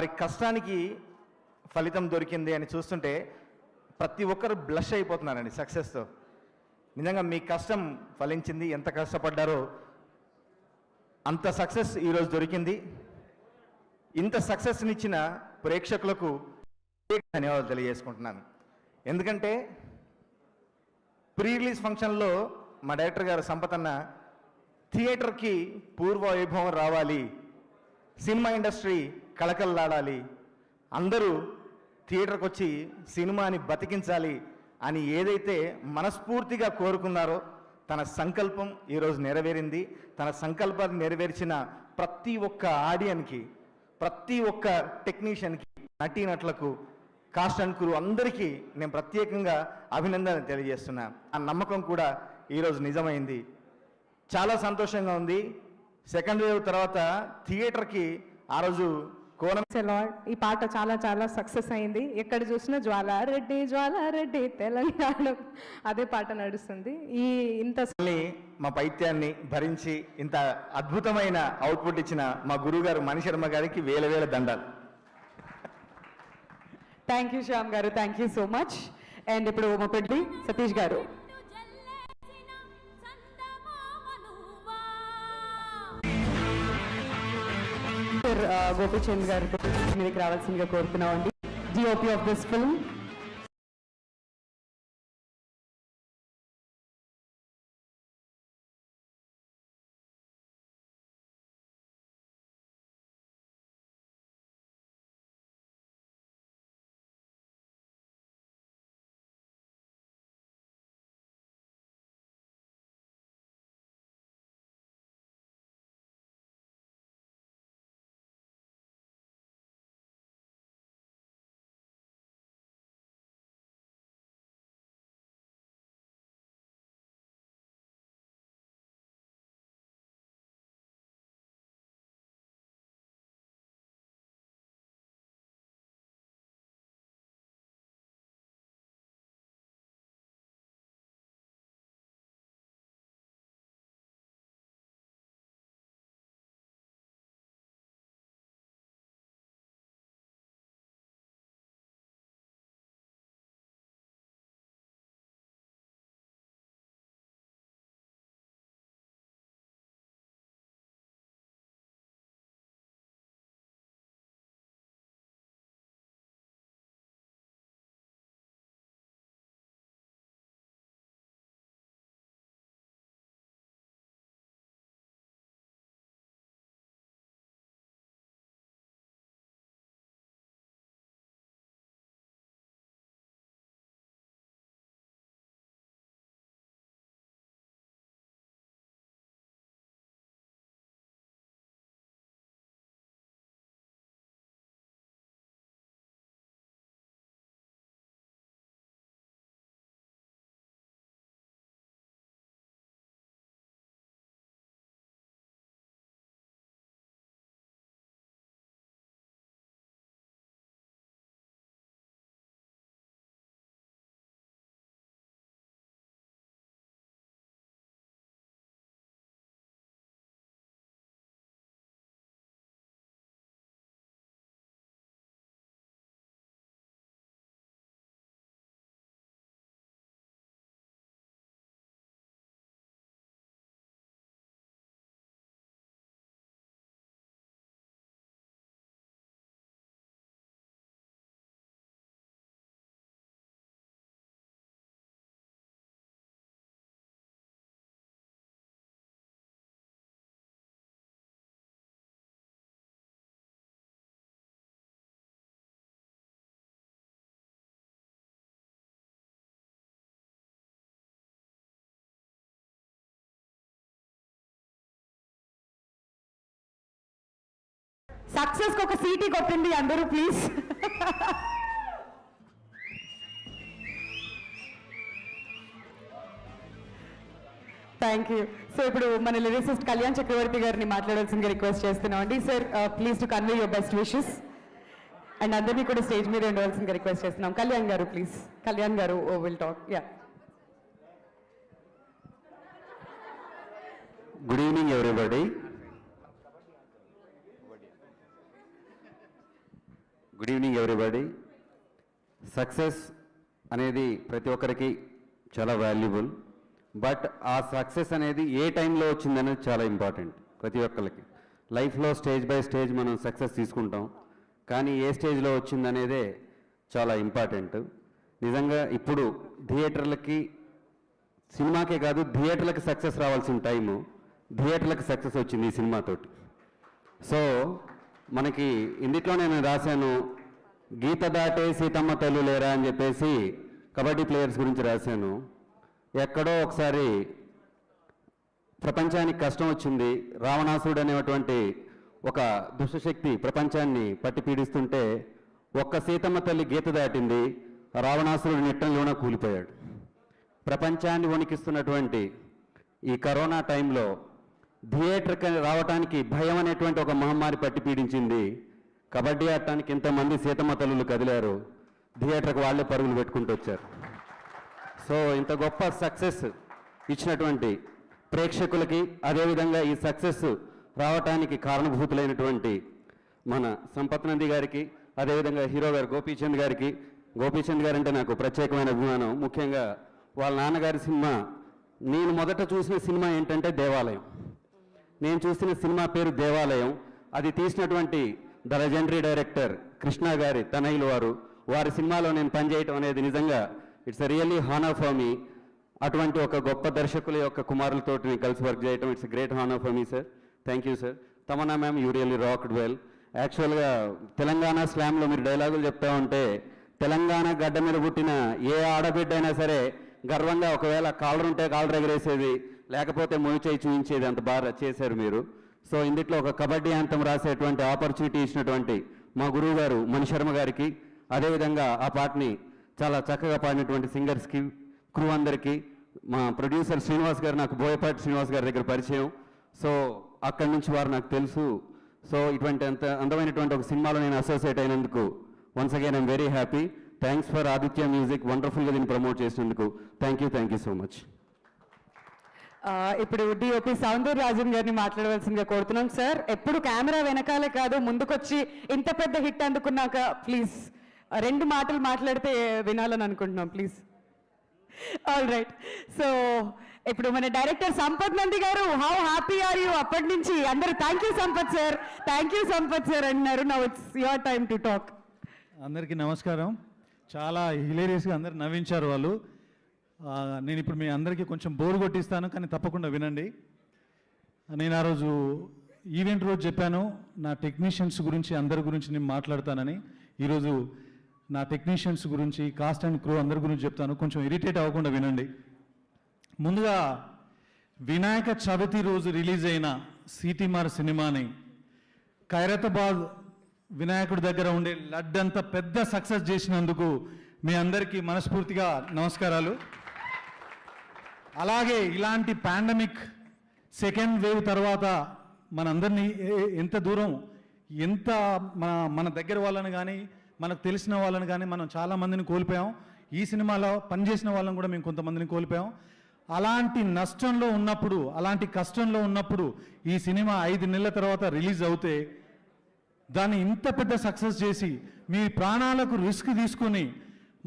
వారి కష్టానికి ఫలితం దొరికింది అని చూస్తుంటే ప్రతి ఒక్కరు బ్లష్ అయిపోతున్నారండి సక్సెస్తో. నిజంగా మీ కష్టం ఫలించింది, ఎంత కష్టపడ్డారో అంత సక్సెస్ ఈరోజు దొరికింది. ఇంత సక్సెస్ని ఇచ్చిన ప్రేక్షకులకు ధన్యవాదాలు తెలియజేసుకుంటున్నాను. ఎందుకంటే ప్రీ రిలీజ్ ఫంక్షన్లో మా డైరెక్టర్ గారు సంపతన్న థియేటర్కి పూర్వ వైభవం రావాలి, సినిమా ఇండస్ట్రీ కళకళలాడాలి, అందరూ థియేటర్కి వచ్చి సినిమాని బతికించాలి అని ఏదైతే మనస్ఫూర్తిగా కోరుకున్నారో తన సంకల్పం ఈరోజు నెరవేరింది. తన సంకల్పాన్ని నెరవేర్చిన ప్రతి ఒక్క ఆడియన్కి, ప్రతి ఒక్క టెక్నీషియన్కి, నటీనటులకు, కాస్ట్ అండ్ క్రూ అందరికీ నేను ప్రత్యేకంగా అభినందనలు తెలియజేస్తున్నా. ఆ నమ్మకం కూడా ఈరోజు నిజమైంది. చాలా సంతోషంగా ఉంది. సెకండ్ వేవ్ తర్వాత థియేటర్కి ఆ రోజు కోణం ఈ పాట చాలా చాలా సక్సెస్ అయింది. ఎక్కడ చూసినా జ్వాలారెడ్డి జ్వాలారెడ్డి తెలంగాణ అదే పాట నడుస్తుంది. ఈ ఇంత మా పైత్యాన్ని భరించి ఇంత అద్భుతమైన అవుట్పుట్ ఇచ్చిన మా గురువు గారు మణిశర్మ గారికి వేల వేల దండాలు. థ్యాంక్ యూ శ్యామ్ గారు, thank you so much. And ఇప్పుడు మొదటి సతీష్ గారు. గోపీచంద్ గారు మీదకి రావాల్సిందిగా కోరుతున్నాం అండి. DOP of this film. Success కి ఒక సీటీ కొట్టండి అందరూ ప్లీజ్. Thank you. సో ఇప్పుడు మన లిరిసిస్ట్ కళ్యాణ్ చక్రవర్తి గారిని మాట్లాడాల్సిందిగా రిక్వెస్ట్ చేస్తున్నాం అండి. Sir please to convey your best wishes. And అందరినీ కూడా స్టేజ్ మీద ఉండవలసిందిగా రిక్వెస్ట్ చేస్తున్నాం. కళ్యాణ్ గారు ప్లీజ్. కళ్యాణ్ గారు will talk. Yeah. Good evening everybody. Good evening everybody. Success అనేది ప్రతి ఒక్కరికి చాలా వాల్యుబుల్. బట్ ఆ సక్సెస్ అనేది ఏ టైంలో వచ్చిందనేది చాలా ఇంపార్టెంట్ ప్రతి ఒక్కరికి. లైఫ్లో స్టేజ్ బై స్టేజ్ మనం సక్సెస్ తీసుకుంటాం, కానీ ఏ స్టేజ్లో వచ్చిందనేదే చాలా ఇంపార్టెంట్. నిజంగా ఇప్పుడు థియేటర్లకి, సినిమాకే కాదు థియేటర్లకి సక్సెస్ రావాల్సిన టైము థియేటర్లకు సక్సెస్ వచ్చింది ఈ సినిమాతోటి. సో మనకి ఇందులో నేను రాశాను, గీత దాటే సీతమ్మ తల్లు లేరా అని చెప్పేసి కబడ్డీ ప్లేయర్స్ గురించి రాశాను. ఎక్కడో ఒకసారి ప్రపంచానికి కష్టం వచ్చింది, రావణాసురుడు అనేటువంటి ఒక దుష్టశక్తి ప్రపంచాన్ని పట్టి పీడిస్తుంటే ఒక్క సీతమ్మ తల్లి గీత దాటింది, రావణాసురుడు నిట్టంలోనే కూలిపోయాడు. ప్రపంచాన్ని వణికిస్తున్నటువంటి ఈ కరోనా టైంలో థియేటర్కి రావటానికి భయం అనేటువంటి ఒక మహమ్మారి పట్టి పీడించింది. కబడ్డీ ఆడటానికి ఇంతమంది సీతమ్మ తల్లులు కదిలారు, థియేటర్కి వాళ్ళే పరుగులు పెట్టుకుంటూ వచ్చారు. సో ఇంత గొప్ప సక్సెస్ ఇచ్చినటువంటి ప్రేక్షకులకి, అదేవిధంగా ఈ సక్సెస్ రావటానికి కారణభూతులైనటువంటి మన సంపత్ నంది గారికి, అదేవిధంగా హీరో గారు గోపీచంద్ గారికి. గోపీచంద్ గారు అంటే నాకు ప్రత్యేకమైన అభిమానం. ముఖ్యంగా వాళ్ళ నాన్నగారి సినిమా, నేను మొదట చూసిన సినిమా ఏంటంటే దేవాలయం. నేను చూసిన సినిమా పేరు దేవాలయం. అది తీసినటువంటి ద లెజెండరీ డైరెక్టర్ కృష్ణ గారి తనయులు వారి సినిమాలో నేను పనిచేయటం అనేది నిజంగా it's really honour for me. అటువంటి ఒక గొప్ప దర్శకుల యొక్క కుమారులతో కలిసి వర్క్ చేయటం it's great honour for me sir. Thank you sir. Tamannaah ma'am, you really rocked well. యాక్చువల్గా తెలంగాణ స్లామ్లో మీరు డైలాగులు చెప్తా ఉంటే, తెలంగాణ గడ్డ మీద పుట్టిన ఏ ఆడబిడ్డ అయినా సరే గర్వంగా ఒకవేళ కాలర్ ఉంటే కాలర్ ఎగరేసేది, లేకపోతే మొయి చేయి చూపించేది, అంత బాగా చేశారు మీరు. సో ఇందులో ఒక కబడ్డీ యాంతం రాసేటువంటి ఆపర్చునిటీ ఇచ్చినటువంటి మా గురువు గారు మణిశర్మ గారికి, అదేవిధంగా ఆ పాటని చాలా చక్కగా పాడినటువంటి సింగర్స్కి, క్రూ అందరికీ, మా ప్రొడ్యూసర్ శ్రీనివాస్ గారు, నాకు బోయపాటి శ్రీనివాస్ గారి దగ్గర పరిచయం. సో అక్కడి నుంచి వారు నాకు తెలుసు. సో ఇటువంటి అంత అందమైనటువంటి ఒక సినిమాలో నేను అసోసియేట్ అయినందుకు once again I'm very happy. Thanks for Aditya Music, వండర్ఫుల్గా దీన్ని ప్రమోట్ చేసినందుకు థ్యాంక్ యూ సో మచ్. ఇప్పుడు డిఓపి సౌందరరాజన్ గారిని మాట్లాడవలసిందిగా కోరుతున్నాం. సార్, ఎప్పుడు కెమెరా వెనకాలే కాదు ముందుకొచ్చి ఇంత పెద్ద హిట్ అందుకున్నాక ప్లీజ్ 2 మాటలు మాట్లాడితే వినాలని అనుకుంటున్నాం ప్లీజ్. All right. సో ఇప్పుడు మన డైరెక్టర్ సంపత్ నంది గారు, హౌ హ్యాపీ ఆర్ యూ? అప్పటి నుంచి అందరూ థ్యాంక్ యూ సంపత్ సార్ అన్నారు. Now it's your time to talk. అందరికీ నమస్కారం. చాలా హిలేరియస్గా అందరు నవ్వించారు వాళ్ళు. నేను ఇప్పుడు మీ అందరికీ కొంచెం బోర్ కొట్టిస్తాను, కానీ తప్పకుండా వినండి. నేను ఆ రోజు ఈవెంట్ రోజు చెప్పాను నా టెక్నీషియన్స్ గురించి, అందరి గురించి నేను మాట్లాడతానని. ఈరోజు నా టెక్నీషియన్స్ గురించి, కాస్ట్ అండ్ క్రూ అందరి గురించి చెప్తాను. కొంచెం ఇరిటేట్ అవ్వకుండా వినండి. ముందుగా వినాయక చవితి రోజు రిలీజ్ అయిన సిటీమార్ సినిమాని ఖైరతాబాద్ వినాయకుడి దగ్గర ఉండే లడ్డంత పెద్ద సక్సెస్ చేసినందుకు మీ అందరికీ మనస్ఫూర్తిగా నమస్కారాలు. అలాగే ఇలాంటి పాండమిక్ సెకండ్ వేవ్ తర్వాత మనందరినీ ఎంత దూరం, ఎంత మన దగ్గర వాళ్ళని కానీ, మనకు తెలిసిన వాళ్ళని కానీ మనం చాలామందిని కోల్పోయాం. ఈ సినిమాలో పనిచేసిన వాళ్ళని కూడా మేము కొంతమందిని కోల్పోయాం. అలాంటి నష్టంలో ఉన్నప్పుడు, అలాంటి కష్టంలో ఉన్నప్పుడు ఈ సినిమా 5 నెలల తర్వాత రిలీజ్ అవుతే దాన్ని ఇంత పెద్ద సక్సెస్ చేసి మీ ప్రాణాలకు రిస్క్ తీసుకొని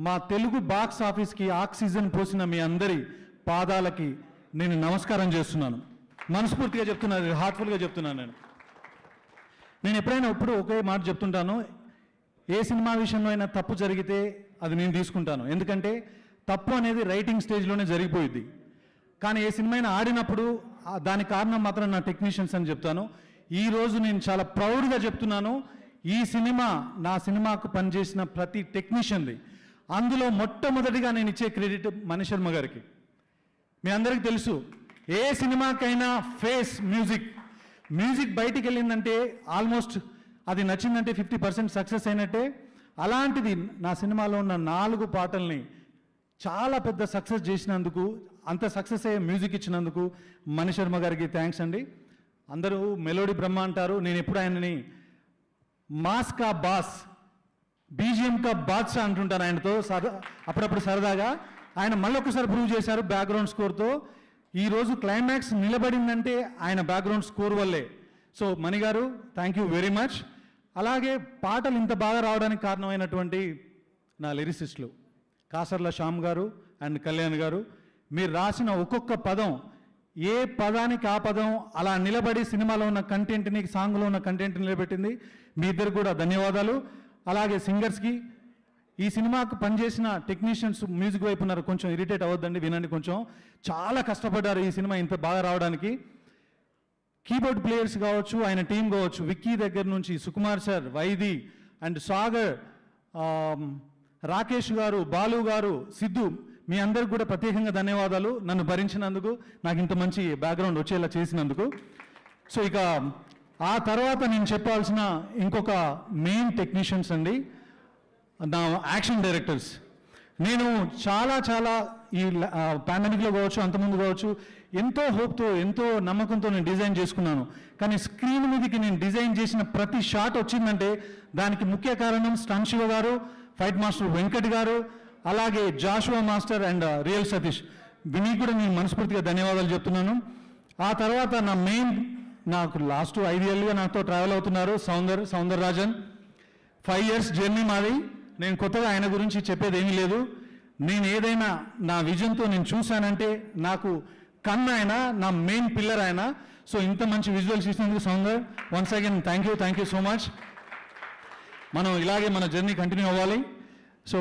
మా తెలుగు బాక్స్ ఆఫీస్కి ఆక్సిజన్ పోసిన మీ అందరి పాదాలకి నేను నమస్కారం చేస్తున్నాను. మనస్ఫూర్తిగా చెప్తున్నాను, హార్ట్ఫుల్గా చెప్తున్నాను. నేను ఎప్పుడైనా ఒకే మాట చెప్తుంటాను, ఏ సినిమా విషయంలో అయినా తప్పు జరిగితే అది నేను తీసుకుంటాను. ఎందుకంటే తప్పు అనేది రైటింగ్ స్టేజ్లోనే జరిగిపోయింది. కానీ ఏ సినిమా అయినా ఆడినప్పుడు దానికి కారణం మాత్రం నా టెక్నీషియన్స్ అని చెప్తాను. ఈరోజు నేను చాలా ప్రౌడ్గా చెప్తున్నాను, ఈ సినిమా, నా సినిమాకు పనిచేసిన ప్రతి టెక్నీషియన్ది. అందులో మొట్టమొదటిగా నేను ఇచ్చే క్రెడిట్ మణిశర్మ గారికి. మీ అందరికీ తెలుసు, ఏ సినిమాకైనా ఫేస్ మ్యూజిక్ బయటికి వెళ్ళిందంటే ఆల్మోస్ట్ అది నచ్చిందంటే 50% సక్సెస్ అయినట్టే. అలాంటిది నా సినిమాలో ఉన్న 4 పాటల్ని చాలా పెద్ద సక్సెస్ చేసినందుకు, అంత సక్సెస్ అయ్యే మ్యూజిక్ ఇచ్చినందుకు మణిశర్మ గారికి థ్యాంక్స్ అండి. అందరూ మెలోడీ బ్రహ్మ అంటారు, నేను ఎప్పుడు ఆయనని మాస్ కా బాస్, బీజిఎం కా బాద్షా అంటుంటాను ఆయనతో అప్పుడప్పుడు సరదాగా. ఆయన మళ్ళొకసారి ప్రూవ్ చేశారు బ్యాక్గ్రౌండ్ స్కోర్తో. ఈరోజు క్లైమాక్స్ నిలబడిందంటే ఆయన బ్యాక్గ్రౌండ్ స్కోర్ వల్లే. సో మణి గారు, థ్యాంక్ యూ వెరీ మచ్. అలాగే పాటలు ఇంత బాగా రావడానికి కారణమైనటువంటి నా లిరిసిస్టులు కాసర్ల శ్యామ్ గారు అండ్ కళ్యాణ్ గారు. మీరు రాసిన ఒక్కొక్క పదం, ఏ పదానికి ఆ పదం అలా నిలబడి సినిమాలో ఉన్న కంటెంట్ని, సాంగ్లో ఉన్న కంటెంట్ని నిలబెట్టింది. మీ ఇద్దరు కూడా ధన్యవాదాలు. అలాగే సింగర్స్కి, ఈ సినిమాకు పనిచేసిన టెక్నీషియన్స్ మ్యూజిక్ వైపు ఉన్నారు, కొంచెం ఇరిటేట్ అవ్వద్దండి, వినండి. కొంచెం చాలా కష్టపడ్డారు ఈ సినిమా ఇంత బాగా రావడానికి. కీబోర్డ్ ప్లేయర్స్ కావచ్చు, ఆయన టీం కావచ్చు, విక్కీ దగ్గర నుంచి సుకుమార్ సార్, వైది అండ్ సాగర్, రాకేష్ గారు, బాలు గారు, సిద్ధు, మీ అందరికి కూడా ప్రత్యేకంగా ధన్యవాదాలు నన్ను భరించినందుకు, నాకు ఇంత మంచి బ్యాక్గ్రౌండ్ వచ్చేలా చేసినందుకు. సో ఇక ఆ తర్వాత నేను చెప్పాల్సిన ఇంకొక మెయిన్ టెక్నీషియన్స్ అండి, నా యాక్షన్ డైరెక్టర్స్. నేను చాలా ఈ పాండమిక్లో కావచ్చు, అంతకుముందు కావచ్చు, ఎంతో హోప్తో, ఎంతో నమ్మకంతో నేను డిజైన్ చేసుకున్నాను. కానీ స్క్రీన్ మీదకి నేను డిజైన్ చేసిన ప్రతి షాట్ వచ్చిందంటే దానికి ముఖ్య కారణం స్టన్ శివ గారు, ఫైట్ మాస్టర్ వెంకట్ గారు, అలాగే Joshua master and real Satish. వీనికి కూడా నేను మనస్ఫూర్తిగా ధన్యవాదాలు చెప్తున్నాను. ఆ తర్వాత నాకు లాస్ట్ 5 ఏళ్ళుగా నాతో ట్రావెల్ అవుతున్నారు సౌందర్ రాజన్. 5 years జర్నీ మాది. నేను కొత్తగా ఆయన గురించి చెప్పేది ఏమీ లేదు. నేను ఏదైనా నా విజన్తో నేను చూశానంటే నాకు కన్ను ఆయన, నా మెయిన్ పిల్లర్ ఆయన. సో ఇంత మంచి విజువల్స్ ఇచ్చినందుకు Soundar, once again thank you so much. మనం ఇలాగే మన జర్నీ కంటిన్యూ అవ్వాలి. సో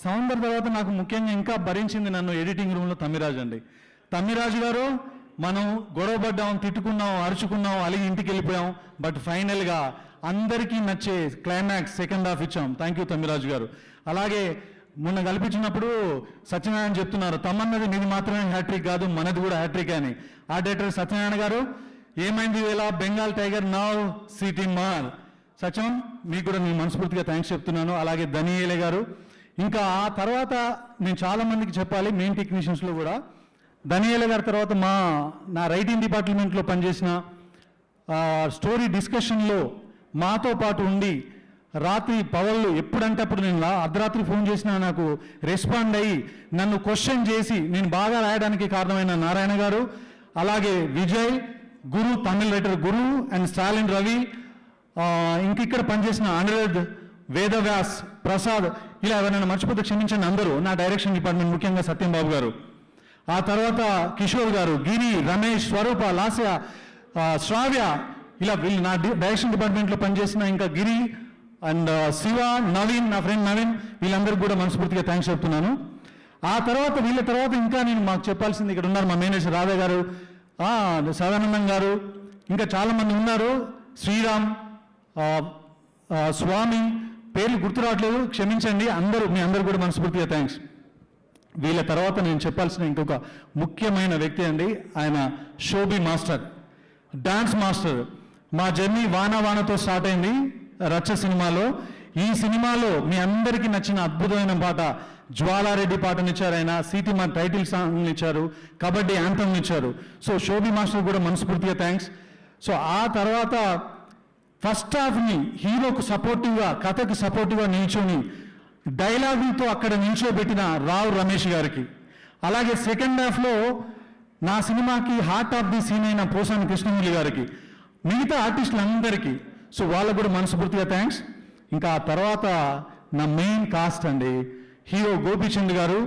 సౌందర్ తర్వాత నాకు ముఖ్యంగా ఇంకా భరించింది నన్ను ఎడిటింగ్ రూమ్లో తమ్మిరాజు అండి. తమ్మిరాజు గారు, మనం గొడవపడ్డాం, తిట్టుకున్నాం, అరుచుకున్నాం, అలిగి ఇంటికి వెళ్ళిపోయాం, బట్ ఫైనల్గా అందరికీ నచ్చే క్లైమాక్స్ సెకండ్ హాఫ్ ఇచ్చాం. థ్యాంక్ యూ తమ్మిరాజు గారు. అలాగే మొన్న కల్పించినప్పుడు సత్యనారాయణ చెప్తున్నారు, తమ్మన్నది మీది మాత్రమే హ్యాట్రిక్ కాదు, మనది కూడా హ్యాట్రిక్ అని. ఆ డైరెక్టర్ సత్యనారాయణ గారు, ఏమైంది వేళ బెంగాల్ టైగర్ నౌ సిటీ మార్. సత్యం, మీకు కూడా నేను మనస్ఫూర్తిగా థ్యాంక్స్ చెప్తున్నాను. అలాగే ధనియేలే గారు. ఇంకా ఆ తర్వాత నేను చాలా మందికి చెప్పాలి, మెయిన్ టెక్నీషియన్స్లో కూడా. ధనియేలే గారి తర్వాత నా రైటింగ్ డిపార్ట్మెంట్లో పనిచేసిన, స్టోరీ డిస్కషన్లో మాతో పాటు ఉండి, రాత్రి పవళ్ళు ఎప్పుడంటే అప్పుడు నేను అర్ధరాత్రి ఫోన్ చేసినా నాకు రెస్పాండ్ అయ్యి నన్ను క్వశ్చన్ చేసి నేను బాగా రాయడానికి కారణమైన నారాయణ గారు, అలాగే విజయ్, గురు, తమిళ రైటర్ గురు అండ్ స్టాలిన్ రవి, ఇంకిక్కడ పనిచేసిన అనిరుద్, వేదవ్యాస్, ప్రసాద్, ఇలా ఎవరైనా మర్చిపోతే క్షమించండి అందరూ. నా డైరెక్షన్ డిపార్ట్మెంట్ ముఖ్యంగా సత్యం బాబు గారు, ఆ తర్వాత కిషోర్ గారు, గిరి, రమేష్, స్వరూప, లాస్య, శ్రావ్య, ఇలా వీళ్ళు నా డైరెక్షన్ డిపార్ట్మెంట్లో పనిచేసిన ఇంకా గిరి అండ్ శివ, నవీన్, నా ఫ్రెండ్ నవీన్, వీళ్ళందరికీ కూడా మనస్ఫూర్తిగా థ్యాంక్స్ చెప్తున్నాను. ఆ తర్వాత వీళ్ళ తర్వాత ఇంకా నేను మాకు చెప్పాల్సింది, ఇక్కడ ఉన్నారు మా మేనేజర్ రాధా గారు, సదానందం గారు, ఇంకా చాలామంది ఉన్నారు, శ్రీరామ్, స్వామి, పేర్లు గుర్తు రావట్లేదు, క్షమించండి అందరూ, మీ అందరూ కూడా మనస్ఫూర్తిగా థ్యాంక్స్. వీళ్ళ తర్వాత నేను చెప్పాల్సిన ఇంకొక ముఖ్యమైన వ్యక్తి అండి, ఆయన శోభి మాస్టర్, డాన్స్ మాస్టర్. మా జర్నీ వానతో స్టార్ట్ అయింది రచ్చ సినిమాలో. ఈ సినిమాలో మీ అందరికీ నచ్చిన అద్భుతమైన పాట జ్వాలారెడ్డి పాటనిచ్చారు ఆయన, సీతిమ టైటిల్ సాంగ్ ఇచ్చారు, కబడ్డీ యాంథమ్ ఇచ్చారు. సో శోభి మాస్టర్ కూడా మనస్ఫూర్తిగా థ్యాంక్స్. సో ఆ తర్వాత ఫస్ట్ హాఫ్ని హీరోకు సపోర్టివ్గా, కథకు సపోర్టివ్గా నిల్చొని డైలాగులతో అక్కడ నిల్చోబెట్టిన రావు రమేష్ గారికి, అలాగే సెకండ్ హాఫ్లో నా సినిమాకి హార్ట్ ఆఫ్ ది సీన్ అయిన పోసాని కృష్ణమురళి గారికి, మిగతా ఆర్టిస్టులందరికీ, సో వాళ్ళకు కూడా మనస్ఫూర్తిగా థ్యాంక్స్. ఇంకా ఆ తర్వాత నా మెయిన్ కాస్ట్ అండి, హీరో గోపీచంద్ గారు.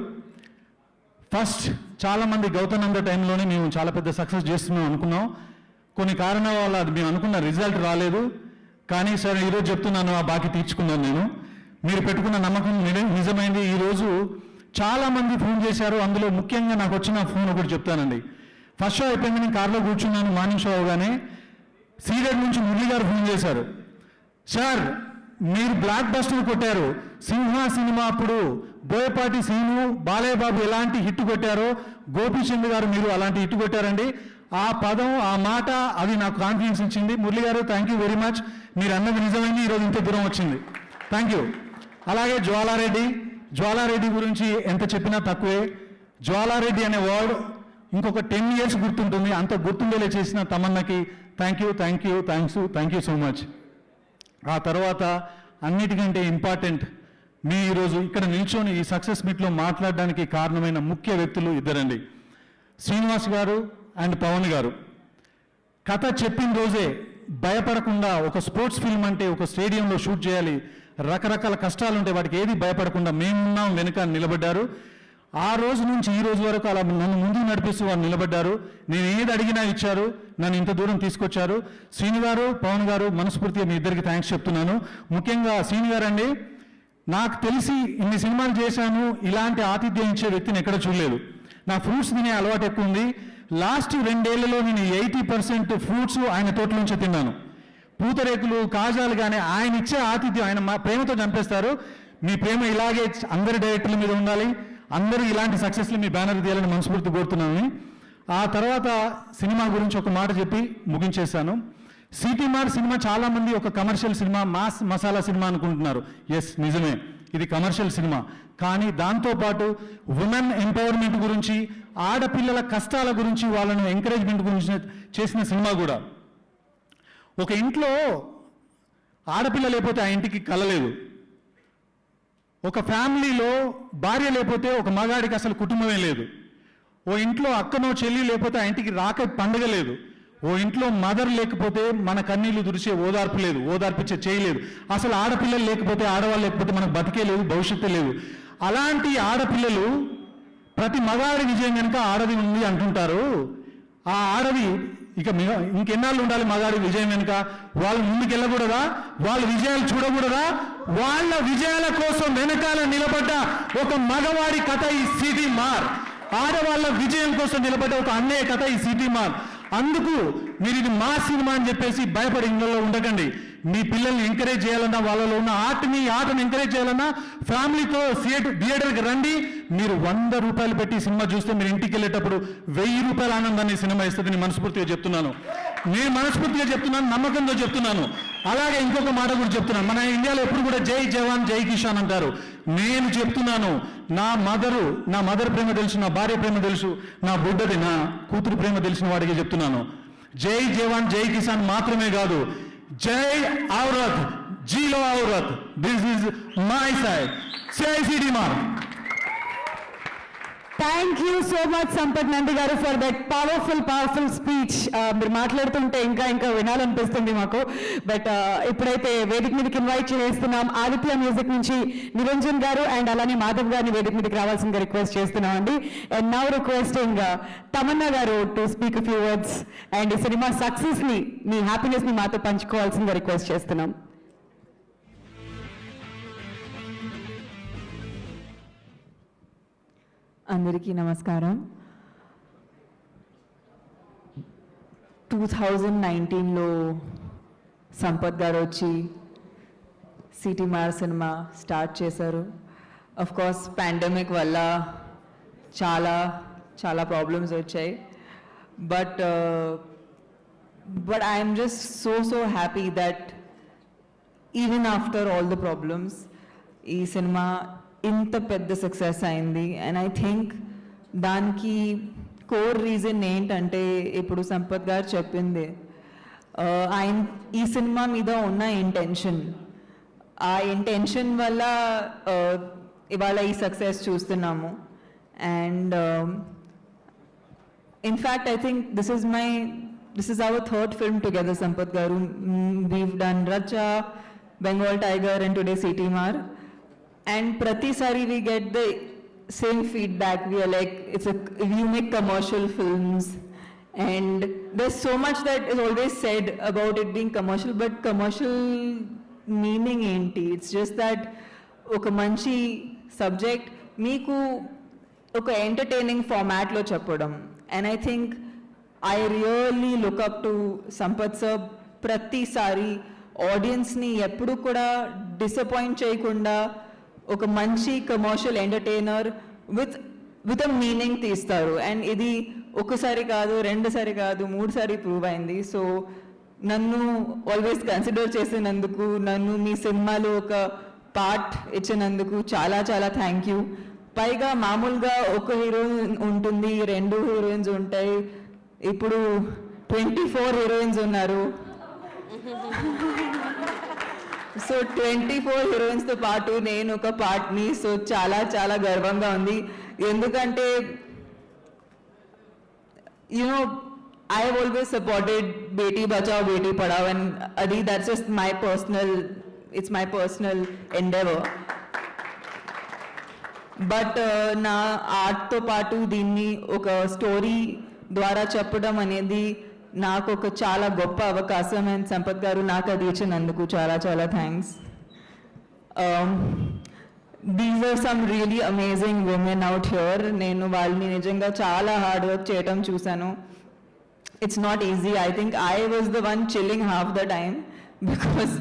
ఫస్ట్ చాలామంది గౌతమంద టైంలోనే మేము చాలా పెద్ద సక్సెస్ చేస్తున్నాం అనుకున్నాం. కొన్ని కారణాల వల్ల అది మేము అనుకున్న రిజల్ట్ రాలేదు. కానీ సరే ఈరోజు చెప్తున్నాను, ఆ బాకీ తీర్చుకున్నాను నేను. మీరు పెట్టుకున్న నమ్మకం నిజమైంది. ఈరోజు చాలామంది ఫోన్ చేశారు, అందులో ముఖ్యంగా నాకు వచ్చిన ఫోన్ ఒకటి చెప్తానండి. ఫస్ట్ షో అయిపోయింది, నేను కార్లో కూర్చున్నాను, మార్నింగ్ షో అవగానే సీరియడ్ నుంచి మురళి గారు ఫోన్ చేశారు, సార్ మీరు బ్లాక్ బస్టర్ కొట్టారు, సింహ సినిమా అప్పుడు బోయపాటి సీను, బాలయ్య బాబు ఎలాంటి హిట్ కొట్టారో గోపీచంద్ గారు మీరు అలాంటి హిట్ కొట్టారండి. ఆ పదం, ఆ మాట, అది నాకు కాన్ఫిడెన్స్ ఇచ్చింది. మురళి గారు థ్యాంక్ యూ వెరీ మచ్, మీరు అన్నది నిజమైంది, ఈరోజు ఇంత దూరం వచ్చింది, థ్యాంక్ యూ. అలాగే జ్వాలారెడ్డి గురించి ఎంత చెప్పినా తక్కువే. జ్వాలారెడ్డి అనే వర్డ్ ఇంకొక 10 years గుర్తుంటుంది, అంత గుర్తుండేలా చేసిన తమన్నకి థ్యాంక్ యూ సో మచ్. ఆ తర్వాత అన్నిటికంటే ఇంపార్టెంట్, మీ ఈరోజు ఇక్కడ నిల్చొని ఈ సక్సెస్ మీట్లో మాట్లాడడానికి కారణమైన ముఖ్య వ్యక్తులు ఇద్దరండి, శ్రీనివాస్ గారు అండ్ పవన్ గారు. కథ చెప్పిన రోజే భయపడకుండా, ఒక స్పోర్ట్స్ ఫిల్మ్ అంటే ఒక స్టేడియంలో షూట్ చేయాలి, రకరకాల కష్టాలు ఉంటాయి, వాటికి ఏది భయపడకుండా మేమున్నాం వెనుక నిలబడ్డారు. ఆ రోజు నుంచి ఈ రోజు వరకు అలా నన్ను ముందుకు నడిపిస్తూ వాళ్ళు నిలబడ్డారు. నేను ఏది అడిగినా ఇచ్చారు, నన్ను ఇంత దూరం తీసుకొచ్చారు. శ్రీను గారు, పవన్ గారు, మనస్ఫూర్తిగా మీ ఇద్దరికి థ్యాంక్స్ చెప్తున్నాను. ముఖ్యంగా శ్రీను గారు అండి, నాకు తెలిసి ఇన్ని సినిమాలు చేశాను, ఇలాంటి ఆతిథ్యం ఇచ్చే వ్యక్తిని ఎక్కడ చూడలేదు. నా ఫ్రూట్స్ తినే అలవాటు ఎక్కువ ఉంది. లాస్ట్ 2 ఏళ్లలో నేను 80% ఫ్రూట్స్ ఆయన తోట నుంచే తిన్నాను. పూతరేకులు, కాజాలు కానీ ఆయన ఇచ్చే ఆతిథ్యం, ఆయన మా ప్రేమతో చంపేస్తారు. మీ ప్రేమ ఇలాగే అందరి డైరెక్టర్ల మీద ఉండాలి, అందరూ ఇలాంటి సక్సెస్లు మీ బ్యానర్ తీయాలని మనస్ఫూర్తి కోరుతున్నాను. ఆ తర్వాత సినిమా గురించి ఒక మాట చెప్పి ముగించేశాను. సిటీ మార్ సినిమా చాలామంది ఒక commercial cinema, mass masala cinema అనుకుంటున్నారు. ఎస్, నిజమే, ఇది కమర్షియల్ సినిమా. కానీ దాంతోపాటు ఉమెన్ ఎంపవర్మెంట్ గురించి, ఆడపిల్లల కష్టాల గురించి, వాళ్ళను ఎంకరేజ్మెంట్ గురించి చేసిన సినిమా కూడా. ఒక ఇంట్లో ఆడపిల్ల లేకపోతే ఆ ఇంటికి కలలేదు. ఒక ఫ్యామిలీలో భార్య లేకపోతే ఒక మగాడికి అసలు కుటుంబమే లేదు. ఓ ఇంట్లో అక్కనో చెల్లి లేకపోతే ఆ ఇంటికి రాక పండగ లేదు. ఓ ఇంట్లో మదర్ లేకపోతే మన కన్నీళ్లు దురిచే ఓదార్పు లేదు, ఓదార్పిచ్చే చేయలేదు. అసలు ఆడపిల్లలు లేకపోతే, ఆడవాళ్ళు లేకపోతే మనకు బతికే లేదు, భవిష్యత్తు లేదు. అలాంటి ఆడపిల్లలు, ప్రతి మగాడి విజయం కనుక ఆడది ఉంది అంటుంటారు. ఆ ఆడది ఇంకెన్నాళ్ళు ఉండాలి మగాడి విజయం వెనుక? వాళ్ళు ముందుకెళ్ళకూడదా? వాళ్ళ విజయాలు చూడకూడదా? వాళ్ళ విజయాల కోసం వెనకాల నిలబడ్డ ఒక మగవాడి కథ ఈ సిటీ మార్. ఆడవాళ్ళ విజయం కోసం నిలబడ్డ ఒక అన్నయ్య కథ ఈ సిటీ మార్. అందుకు మీరు ఇది మా సినిమా అని చెప్పేసి భయపడి ఇళ్ళలో ఉండకండి. మీ పిల్లల్ని ఎంకరేజ్ చేయాలన్నా, వాళ్ళలో ఉన్న ఆటని ఎంకరేజ్ చేయాలన్నా ఫ్యామిలీతో థియేటర్కి రండి. మీరు 100 రూపాయలు పెట్టి సినిమా చూస్తే మీరు ఇంటికి వెళ్ళేటప్పుడు 1000 రూపాయల ఆనందాన్ని సినిమా ఇస్తుంది. నేను మనస్ఫూర్తిగా చెప్తున్నాను, నమ్మకంతో చెప్తున్నాను. అలాగే ఇంకొక మాట కూడా చెప్తున్నాను, మన ఇండియాలో ఎప్పుడు కూడా జై జవాన్ జై కిషాన్ అంటారు. నేను చెప్తున్నాను, నా మదర్ ప్రేమ తెలుసు, నా భార్య ప్రేమ తెలుసు, నా బిడ్డది, నా కూతురు ప్రేమ తెలిసిన వాడికి చెప్తున్నాను. జై జవాన్ జై కిసాన్ మాత్రమే కాదు, జై ఔరత్, జీలో ఔరత్. This is my side. జై Seetimaar. Thank you so much Sampath Nandi garu for that powerful speech. మీరు మాట్లాడుతుంటే ఇంకా వినాలనిపిస్తుంది మాకు. బట్ ఇప్పుడైతే వేదిక మీదకి ఇన్వైట్ చేస్తున్నాం ఆదిత్య మ్యూజిక్ నుంచి నిరంజన్ గారు అండ్ అలానే మాధవ్ గారిని వేదిక మీదకి రావాల్సిందిగా రిక్వెస్ట్ చేస్తున్నాం అండి. అండ్ నౌ రిక్వెస్టింగ్ తమన్నా గారు to speak few words and ఈ సినిమా సక్సెస్ ని, మీ హ్యాపీనెస్ ని మాతో పంచుకోవాల్సిందిగా రిక్వెస్ట్ చేస్తున్నాం. అందరికీ నమస్కారం. 2019లో సంపత్ గారు వచ్చి సిటీ మార్ సినిమా స్టార్ట్ చేశారు. ఆఫ్ కోర్స్ పాండమిక్ వల్ల చాలా ప్రాబ్లమ్స్ వచ్చాయి. But I'm just so happy that even after all the problems ఈ సినిమా ఇంత పెద్ద సక్సెస్ అయింది. అండ్ ఐ థింక్ దానికి కోర్ రీజన్ ఏంటంటే, ఇప్పుడు సంపత్ గారు చెప్పింది, ఆయన ఈ సినిమా మీద ఉన్న ఇంటెన్షన్, ఆ ఇంటెన్షన్ వల్ల ఇవాళ ఈ సక్సెస్ చూస్తున్నాము. And in fact I think this is our third film together, Sampath garu. We've done Racha, Bengal Tiger and today City Mar. And prati sari we get the same feedback. We are like, you make commercial films, and there's so much that is always said about it being commercial, but commercial meaning enti? It's just that oka manchi subject meeku oka entertaining format lo cheppadam. And I think I really look up to Sampath sir. Prati sari audience ni eppudu kuda disappoint cheyakunda ఒక మంచి commercial entertainer with a meaning తీస్తారు. And ఇది ఒకసారి కాదు, 2 సారి కాదు, 3 సారి prove అయింది. So నన్ను always consider చేసినందుకు, నన్ను మీ సినిమాలో ఒక పార్ట్ ఇచ్చినందుకు చాలా థ్యాంక్ యూ. పైగా మామూలుగా ఒక హీరోయిన్ ఉంటుంది, 2 హీరోయిన్స్ ఉంటాయి, ఇప్పుడు 24 హీరోయిన్స్ ఉన్నారు. సో 24 హీరోయిన్స్తో పాటు నేను ఒక పార్ట్ని. సో చాలా గర్వంగా ఉంది. ఎందుకంటే you know I have always supported Beti Bachao, Beti Padhao, and Adi, that's just my personal, it's my personal endeavor. But నా ఆర్ట్తో పాటు దీన్ని ఒక స్టోరీ ద్వారా చెప్పడం అనేది నాకు ఒక చాలా గొప్ప అవకాశం. అండ్ సంపత్ గారు నాకు అది ఇచ్చినందుకు చాలా చాలా thanks. These are some really amazing women out here. నేను వాళ్ళని నిజంగా చాలా హార్డ్ వర్క్ చేయడం చూశాను. It's not easy. I think I was the one chilling half the time because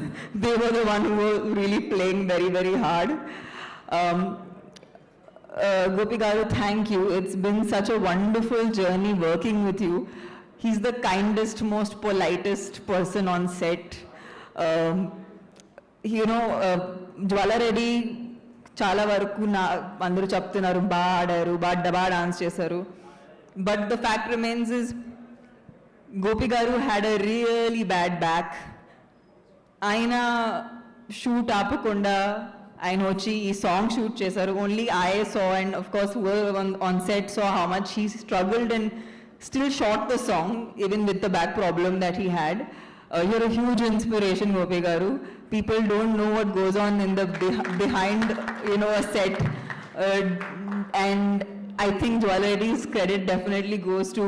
they were the one who were really playing very very hard. Gopi Garu, thank you. It's been such a wonderful journey working with you. He's the kindest, most politest person on set. Jwala Reddy, చాలా వరకు అందరూ చెప్తున్నారు బాగా ఆడారు, బాగా dance చేశారు. But the fact remains is, Gopi Garu had a really bad back. ఆయన shoot ఆపకుండా ఆయన వచ్చి ఈ సాంగ్ షూట్ చేశారు. Only I saw and of course on set saw how much he struggled and still shot the song even with the back problem that he had. You're a huge inspiration Gopi garu. People don't know what goes on in the behind a set, and I think Jwala Reddy's credit definitely goes to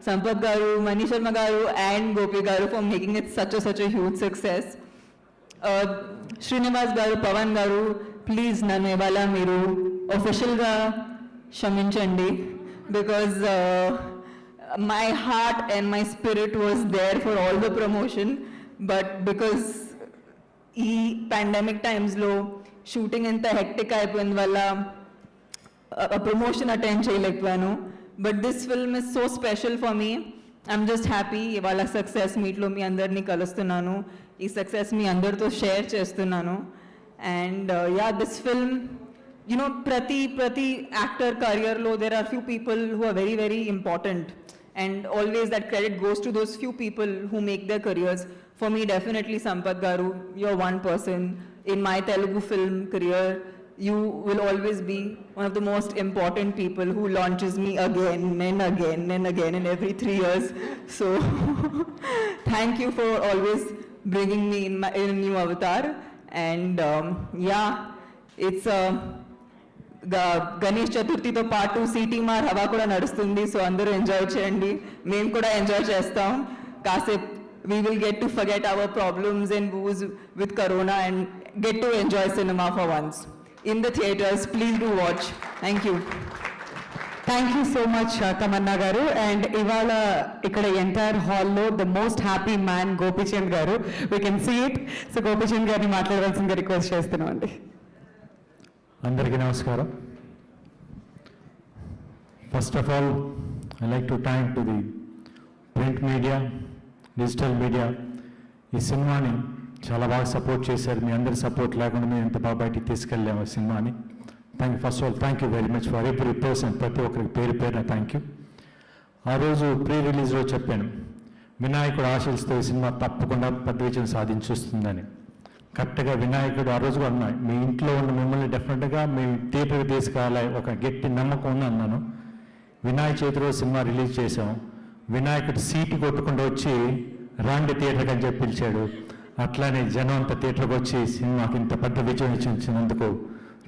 Sampath Garu, Mani Sharma Garu and Gopi Garu for making it such a huge success. Srinivas Garu, Pawan Garu, please nanu ivala meeru official ga kshaminchandi because my heart and my spirit was there for all the promotion, but because ee pandemic times lo shooting enta hectic ayipoyindi valla a promotion attend cheyalekavanu. But this film is so special for me. I'm just happy ivala success meet lo mee andarni kalustunnanu. ఈ success మీ అందరితో share చేస్తున్నాను. And this film ప్రతి actor కెరియర్లో there are few people who are very very important and always that credit goes to those few people who make their careers. For me definitely Sampath garu, you are one person in my Telugu film career. You will always be one of the most important people who launches me again and again and again in every 3 years. So thank you for always bringing me in a new avatar. And it's Ganesh Chaturthi to paatu city mar hava kuda nadustundi, so andaru enjoy cheyandi, mem kuda enjoy chestam. Kasep we will get to forget our problems and woes with corona and get to enjoy cinema for once in the theaters. Please do watch. Thank you. Thank you so much Tamannaah garu. And ఇవాళ ఇక్కడ entire హాల్లో the most happy man Gopichand garu. We can see it. So Gopichand గారిని మాట్లాడవలసిందిగా request చేస్తున్నాం అండి. అందరికీ నమస్కారం. First of all I like to thank to the print media, digital media. ఈ సినిమాని చాలా బాగా సపోర్ట్ చేశారు. మీ అందరి సపోర్ట్ లేకుండా మేము ఎంత బాగా బయటికి తీసుకెళ్ళాము ఈ సినిమాని. First of all thank you very much for every person. ప్రతి ఒక్కరికి పేరున థ్యాంక్ యూ. ఆ రోజు ప్రీ రిలీజ్లో చెప్పాను, వినాయకుడు ఆశీస్సుతో ఈ సినిమా తప్పకుండా పెద్ద విజయం సాధించుస్తుందని. కరెక్ట్గా వినాయకుడు ఆ రోజు కూడా అన్నాడు, మీ ఇంట్లో ఉన్న మిమ్మల్ని డెఫినెట్గా మీ థియేటర్కి తీసుకురాలే ఒక గట్టి నమ్మకం ఉంది అన్నాను. వినాయక చవితి రోజు సినిమా రిలీజ్ చేసాం. వినాయకుడు సీటు కొట్టుకుంటూ వచ్చి రాండి థియేటర్కి అని చెప్పి పిలిచాడు. అట్లానే జనం అంతా థియేటర్కి వచ్చి సినిమాకి ఇంత పెద్ద విజయం ఇచ్చినందుకు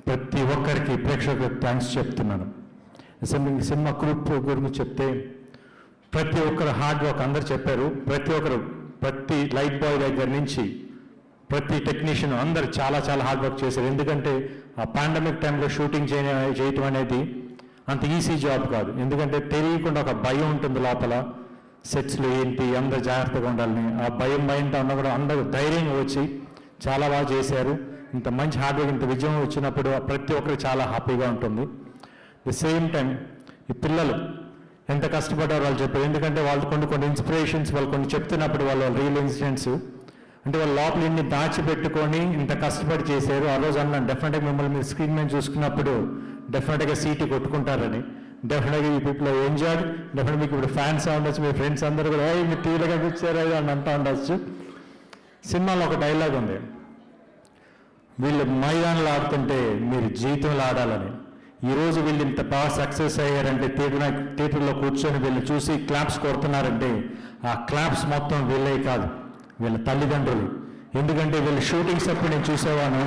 ప్రతి ఒక్కరికి ప్రేక్షకులకు థ్యాంక్స్ చెప్తున్నాను. సినిమా గ్రూప్ గురించి చెప్తే ప్రతి ఒక్కరు హార్డ్ వర్క్ అందరు చెప్పారు. ప్రతి లైట్ బాయ్ దగ్గర నుంచి ప్రతి టెక్నీషియన్ అందరు చాలా హార్డ్ వర్క్ చేశారు. ఎందుకంటే ఆ పాండమిక్ టైంలో షూటింగ్ చేయటం అనేది అంత ఈజీ జాబ్ కాదు. ఎందుకంటే తెలియకుండా ఒక భయం ఉంటుంది లోపల, సెట్స్లో ఏంటి అందరు జాగ్రత్తగా ఉండాలని. ఆ భయంతో ఉన్నా కూడా అందరూ ధైర్యంగా వచ్చి చాలా బాగా చేశారు. ఇంత మంచి హార్డ్ వర్క్, ఇంత విజయం వచ్చినప్పుడు ప్రతి ఒక్కరికి చాలా హ్యాపీగా ఉంటుంది. ది సేమ్ టైం ఈ పిల్లలు ఎంత కష్టపడ్డారో వాళ్ళు చెప్పారు. ఎందుకంటే వాళ్ళు కొన్ని ఇన్స్పిరేషన్స్ వాళ్ళు కొన్ని చెప్తున్నప్పుడు వాళ్ళ రియల్ ఇన్సిడెంట్స్ అంటే వాళ్ళ లోపల ఇన్ని దాచిపెట్టుకొని ఇంత కష్టపడి చేశారు. ఆ రోజు అన్నాను, డెఫినెట్గా మిమ్మల్ని మీరు స్క్రీన్ మీద చూసుకున్నప్పుడు డెఫినెట్గా సీటు కొట్టుకుంటారని. డెఫినెట్గా ఈ పీపుల్ ఎంజాయ్డ్. డెఫినెట్గా మీకు ఇప్పుడు ఫ్యాన్స్ ఉండొచ్చు, మీ ఫ్రెండ్స్ అందరూ కూడా మీరు టీవీలో కనిపించారు అని అంటూ ఉండొచ్చు. సినిమాలో ఒక డైలాగ్ ఉంది, వీళ్ళు మైదానంలో ఆడుతుంటే మీరు జీవితంలో ఆడాలని. ఈరోజు వీళ్ళు ఇంత బాగా సక్సెస్ అయ్యారంటే థియేటర్లో కూర్చొని వీళ్ళు చూసి క్లాప్స్ కొడుతున్నారంటే ఆ క్లాప్స్ మొత్తం వీళ్ళే కాదు, వీళ్ళ తల్లిదండ్రులు. ఎందుకంటే వీళ్ళ షూటింగ్స్ అప్పుడు నేను చూసేవాను,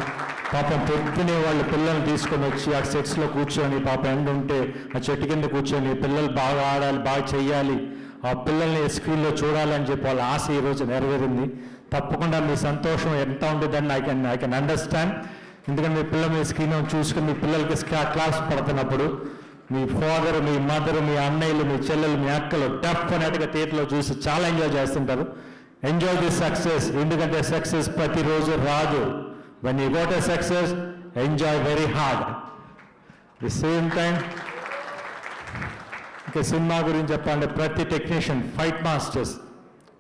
పాపం పొద్దునే వాళ్ళ పిల్లల్ని తీసుకొని వచ్చి ఆ సెట్స్లో కూర్చొని, పాపం ఎండ ఉంటే ఆ చెట్టు కింద కూర్చొని పిల్లలు బాగా ఆడాలి, బాగా చెయ్యాలి, ఆ పిల్లల్ని స్క్రీన్లో చూడాలని చెప్పి వాళ్ళ ఆశ ఈరోజు నెరవేరింది. తప్పకుండా మీ సంతోషం ఎంత ఉంటుందని ఐ కెన్ అండర్స్టాండ్. ఎందుకంటే మీ పిల్లలు మీ స్క్రీన్ చూసుకుని మీ పిల్లలకి క్లాస్ పడుతున్నప్పుడు మీ ఫాదర్, మీ మదర్, మీ అన్నయ్యలు, మీ చెల్లెలు, మీ అక్కలు డెఫినెట్గా థియేటర్లో చూసి చాలా ఎంజాయ్ చేస్తుంటారు. ఎంజాయ్ దిస్ సక్సెస్, ఎందుకంటే సక్సెస్ ప్రతిరోజు రాదు. When you got a success, enjoy very hard. The same time ఇంకా సినిమా గురించి చెప్పాలంటే ప్రతి టెక్నీషియన్, ఫైట్ మాస్టర్స్,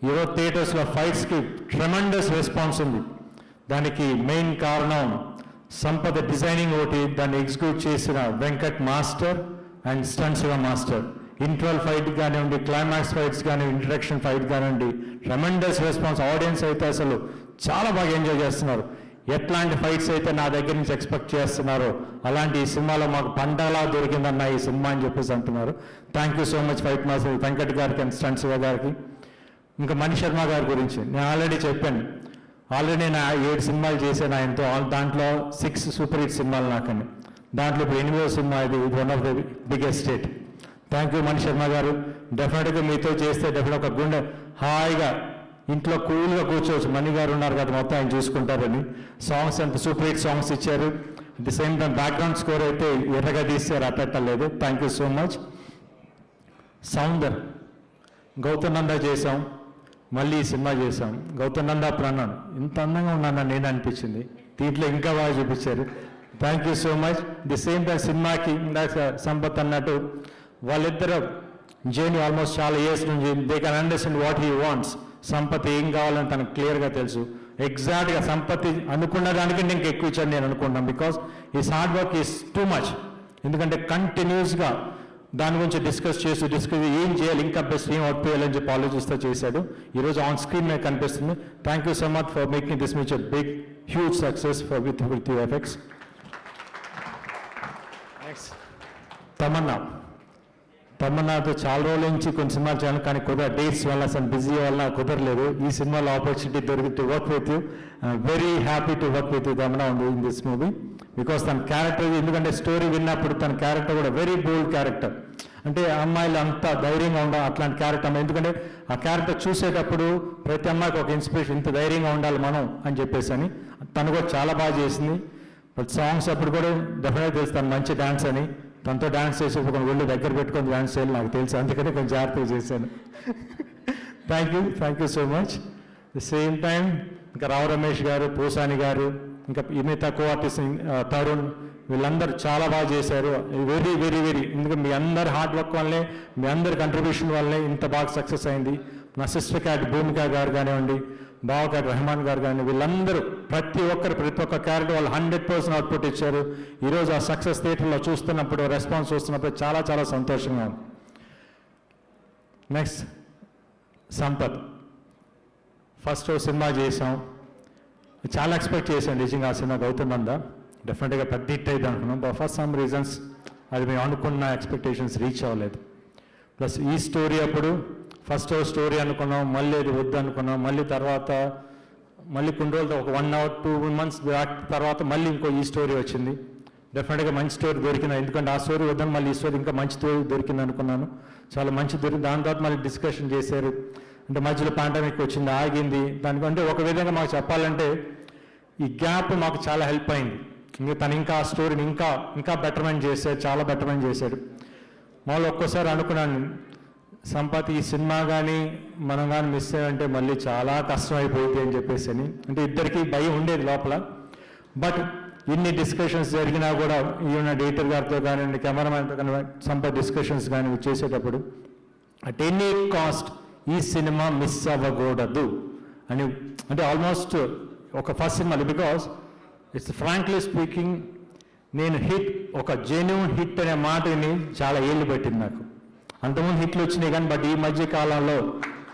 ఈరోజు థియేటర్స్లో ఫైట్స్కి ట్రెమెండస్ రెస్పాన్స్ ఉంది. దానికి మెయిన్ కారణం సంపద డిజైనింగ్ ఒకటి, దాన్ని ఎగ్జిక్యూట్ చేసిన Venkat master and stunts master. Interval fight కానివ్వండి, క్లైమాక్స్ ఫైట్స్ కానివ్వండి, ఇంట్రడక్షన్ ఫైట్ కానివ్వండి, ట్రెమెండస్ రెస్పాన్స్. ఆడియన్స్ అయితే అసలు చాలా బాగా ఎంజాయ్ చేస్తున్నారు. ఎట్లాంటి ఫైట్స్ అయితే నా దగ్గర నుంచి ఎక్స్పెక్ట్ చేస్తున్నారో అలాంటి ఈ సినిమాలో మాకు పంటలా దొరికిందన్న ఈ సినిమా అని చెప్పేసి అంటున్నారు. Thank you so much fight master Venkat గారికి అండ్ స్టంట్స్ గారికి. ఇంకా మణి శర్మ గారి గురించి నేను ఆల్రెడీ చెప్పాను. ఆల్రెడీ నేను 7 సినిమాలు చేశాను ఆయనతో. దాంట్లో 6 సూపర్ హిట్ సినిమాలు నాకండి. దాంట్లో ఇప్పుడు 8వ సినిమా ఇది one of the biggest hit. Thank you Mani Sharma garu. డెఫినెట్గా మీతో చేస్తే డెఫినెట్ ఒక గుండె హాయిగా ఇంట్లో కూల్గా కూర్చోవచ్చు. మణి గారు ఉన్నారు కదా, మొత్తం ఆయన చూసుకుంటారని. సాంగ్స్ అంత సూపర్ హిట్ సాంగ్స్ ఇచ్చారు. At the same time background score అయితే ఎర్రగా తీస్తారు, అట్టలేదు. Thank you so much. సౌందర్ గౌతమ్ నందా చేసాం, మళ్ళీ ఈ సినిమా చేసాం. గౌతమ్ నందా ప్రాణం ఇంత అందంగా ఉన్నానని నేను అనిపించింది. దీంట్లో ఇంకా బాగా చూపించారు. Thank you so much. The same time సినిమాకి ఇందాక సంపత్ అన్నట్టు వాళ్ళిద్దరు జర్నీ ఆల్మోస్ట్ చాలా ఇయర్స్ నుంచి they can understand what he wants. Sampath ఏం కావాలని తనకు క్లియర్గా తెలుసు. ఎగ్జాక్ట్గా సంపత్ అనుకున్న దానికి నేను ఎక్కువ ఇచ్చాను నేను అనుకుంటాను. Because is hard work is too much. ఎందుకంటే కంటిన్యూస్గా దాని గురించి డిస్కస్ ఏం చేయాలి, ఇంకా బెస్ట్ ఏం అవుట్ చేయాలని చెప్పి ఆలోచిస్తూ చేశాడు. ఈరోజు ఆన్ స్క్రీన్ మీద కనిపిస్తుంది. Thank you so much for making this much big huge success for with effects. Next తమన్నాతో చాలా రోజుల నుంచి కొన్ని సినిమాలు చేయాలి, కానీ డేట్స్ వల్ల అసలు బిజీ వల్ల కుదరలేదు. ఈ సినిమాలో ఆపర్చునిటీ దొరికి to work with you. Very happy to work with you Tamannaah in this movie. Because తన క్యారెక్టర్, ఎందుకంటే స్టోరీ విన్నప్పుడు తన క్యారెక్టర్ కూడా వెరీ బోల్డ్ క్యారెక్టర్. అంటే అమ్మాయిలు అంతా ధైర్యంగా ఉండాలి అట్లాంటి క్యారెక్టర్. ఎందుకంటే ఆ క్యారెక్టర్ చూసేటప్పుడు ప్రతి అమ్మాయికి ఒక ఇన్స్పిరేషన్, ఇంత ధైర్యంగా ఉండాలి మనం అని చెప్పేసి అని. తను కూడా చాలా బాగా చేసింది. బట్ సాంగ్స్ అప్పుడు కూడా డెఫినెట్గా తెలుసు తను మంచి డాన్స్ అని. తనతో డాన్స్ చేసేప్పుడు కొన్ని ఒళ్ళు దగ్గర పెట్టుకొని డాన్స్ చేయాలి నాకు తెలుసు, అందుకని కొంచెం జాగ్రత్తగా చేశాను. Thank you so much. The same time ఇంకా రావు రమేష్ గారు, పోసాని గారు, ఇంకా మిగతా కో ఆర్టిస్ట్ తరుణ్, వీళ్ళందరూ చాలా బాగా చేశారు. వెరీ వెరీ వెరీ ఎందుకంటే మీ అందరి హార్డ్ వర్క్ వల్లనే, మీ అందరి కంట్రిబ్యూషన్ వల్లనే ఇంత బాగా సక్సెస్ అయింది. నా సిస్టర్ క్యాట్ భూమిక గారు కానివ్వండి, బావకాట్ రెహమాన్ గారు కానీ, వీళ్ళందరూ ప్రతి ఒక్క క్యారెక్టర్ వాళ్ళు 100% అవుట్పుట్ ఇచ్చారు. ఈరోజు ఆ సక్సెస్ థియేటర్లో చూస్తున్నప్పుడు, రెస్పాన్స్ చూస్తున్నప్పుడు చాలా చాలా సంతోషంగా ఉంది. నెక్స్ట్ సంపత్ ఫస్ట్ సినిమా చేసాం, చాలా ఎక్స్పెక్ట్ చేశాను నిజంగా ఆ సినిమా. గౌతమ్ నందా డెఫినెట్గా పెద్ద హిట్ అయితే అనుకున్నాం. బట్ ఫర్ సమ్ రీజన్స్ అది మేము అనుకున్న ఎక్స్పెక్టేషన్స్ రీచ్ అవ్వలేదు. ప్లస్ ఈ స్టోరీ అప్పుడు ఫస్ట్ స్టోరీ అనుకున్నాం, మళ్ళీ అది వద్దు అనుకున్నాం. మళ్ళీ కొన్ని రోజులతో ఒక 1 or 2 months బ్యాక్ తర్వాత మళ్ళీ ఇంకో ఈ స్టోరీ వచ్చింది. డెఫినెట్గా మంచి స్టోరీ దొరికింది. ఎందుకంటే ఆ స్టోరీ వద్దని మళ్ళీ ఈ స్టోరీ ఇంకా మంచి స్టోరీ దొరికింది అనుకున్నాను. చాలా మంచి దొరికింది. దాని తర్వాత మళ్ళీ డిస్కషన్ చేశారు. అంటే మధ్యలో పాండమిక్ వచ్చింది, ఆగింది. దానికంటే ఒక విధంగా మాకు చెప్పాలంటే ఈ గ్యాప్ మాకు చాలా హెల్ప్ అయింది. ఇంకా తను ఇంకా ఆ స్టోరీని ఇంకా బెటర్మెంట్ చేశాడు, చాలా బెటర్మెంట్ చేశాడు. మామూలు ఒక్కోసారి అనుకున్నాను సంపత్ ఈ సినిమా కానీ మనం కానీ మిస్ అయ్యంటే మళ్ళీ చాలా కష్టం అయిపోయింది అని చెప్పేసి అని. అంటే ఇద్దరికి భయం ఉండేది లోపల. బట్ ఇన్ని డిస్కషన్స్ జరిగినా కూడా ఈవెన్ డైరెక్టర్ గారితో కానివ్వండి, కెమెరామెన్తో కానీ సంపత్ డిస్కషన్స్ కానీ చేసేటప్పుడు అట్ ఎనీ కాస్ట్ ఈ సినిమా మిస్ అవ్వకూడదు అని. అంటే ఆల్మోస్ట్ ఒక ఫస్ట్ సినిమాలు, బికాస్ ఇట్స్ ఫ్రాంక్లీ స్పీకింగ్ నేను ఒక జెన్యూన్ హిట్ అనే మాటని చాలా ఏళ్ళు పెట్టింది నాకు. అంతకుముందు హిట్లు వచ్చినాయి కానీ బట్ ఈ మధ్య కాలంలో